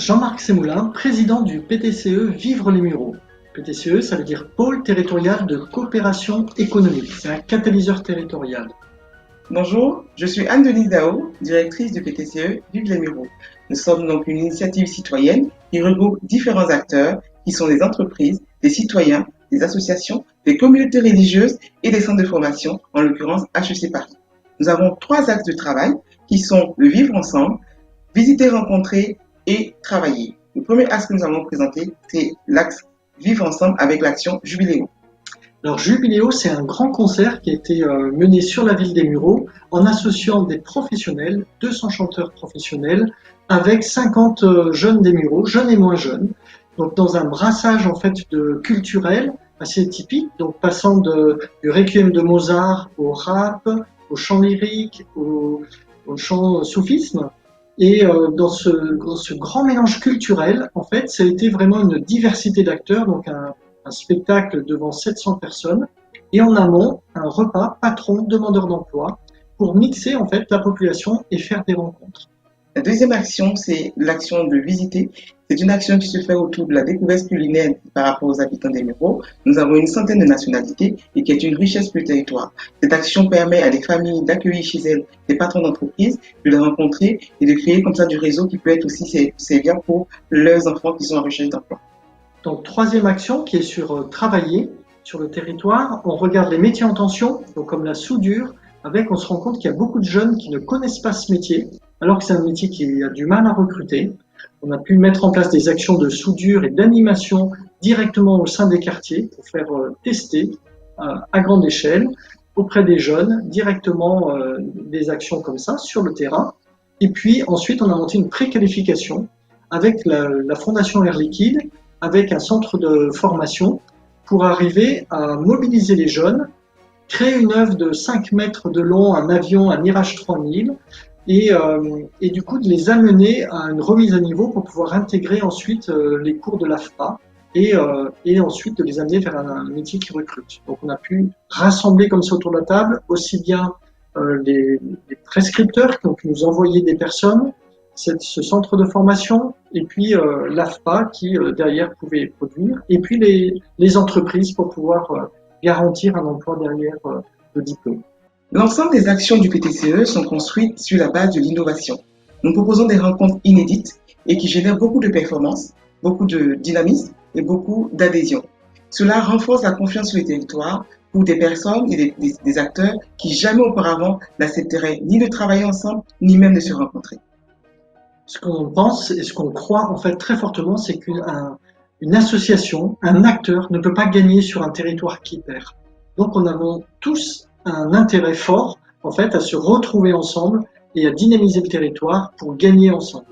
Jean-Marc Sémoulin, président du PTCE Vivre les Mureaux. PTCE, ça veut dire Pôle territorial de coopération économique. C'est un catalyseur territorial. Bonjour, je suis Anne-Denise Dao, directrice du PTCE Vive les Mureaux. Nous sommes donc une initiative citoyenne qui regroupe différents acteurs qui sont des entreprises, des citoyens, des associations, des communautés religieuses et des centres de formation, en l'occurrence HEC Paris. Nous avons 3 axes de travail qui sont le vivre ensemble, visiter, rencontrer et travailler. Le premier axe que nous allons présenter, c'est l'axe vivre ensemble avec l'action Jubiléo. Alors Jubiléo, c'est un grand concert qui a été mené sur la ville des Mureaux en associant des professionnels, 200 chanteurs professionnels, avec 50 jeunes des Mureaux, jeunes et moins jeunes. Donc dans un brassage en fait de culturel assez typique, donc passant du requiem de Mozart au rap, au chant lyrique, au chant soufisme. Et dans ce grand mélange culturel, en fait, ça a été vraiment une diversité d'acteurs, donc un spectacle devant 700 personnes, et en amont, un repas patron demandeur d'emploi pour mixer en fait la population et faire des rencontres. La deuxième action, c'est l'action de visiter. C'est une action qui se fait autour de la découverte culinaire par rapport aux habitants des Mureaux. Nous avons une centaine de nationalités et qui est une richesse pour le territoire. Cette action permet à des familles d'accueillir chez elles des patrons d'entreprise, de les rencontrer et de créer comme ça du réseau qui peut être aussi servir pour leurs enfants qui sont en recherche d'emploi. Donc, troisième action qui est sur travailler sur le territoire. On regarde les métiers en tension, donc comme la soudure, on se rend compte qu'il y a beaucoup de jeunes qui ne connaissent pas ce métier, alors que c'est un métier qui a du mal à recruter. On a pu mettre en place des actions de soudure et d'animation directement au sein des quartiers pour faire tester à grande échelle auprès des jeunes directement des actions comme ça sur le terrain. Et puis ensuite, on a monté une préqualification avec la Fondation Air Liquide, avec un centre de formation pour arriver à mobiliser les jeunes, créer une œuvre de 5 mètres de long, un avion, un Mirage 3000, et du coup de les amener à une remise à niveau pour pouvoir intégrer ensuite les cours de l'AFPA et ensuite de les amener vers un métier qui recrute. Donc on a pu rassembler comme ça autour de la table aussi bien les prescripteurs qui ont pu nous envoyer des personnes, ce centre de formation, et puis l'AFPA qui derrière pouvait produire, et puis les entreprises pour pouvoir garantir un emploi derrière le diplôme. L'ensemble des actions du PTCE sont construites sur la base de l'innovation. Nous proposons des rencontres inédites et qui génèrent beaucoup de performances, beaucoup de dynamisme et beaucoup d'adhésion. Cela renforce la confiance sur les territoires pour des personnes et des acteurs qui jamais auparavant n'accepteraient ni de travailler ensemble, ni même de se rencontrer. Ce qu'on pense et ce qu'on croit en fait très fortement, c'est qu'une association, un acteur ne peut pas gagner sur un territoire qui perd. Donc on a tous un intérêt fort en fait à se retrouver ensemble et à dynamiser le territoire pour gagner ensemble.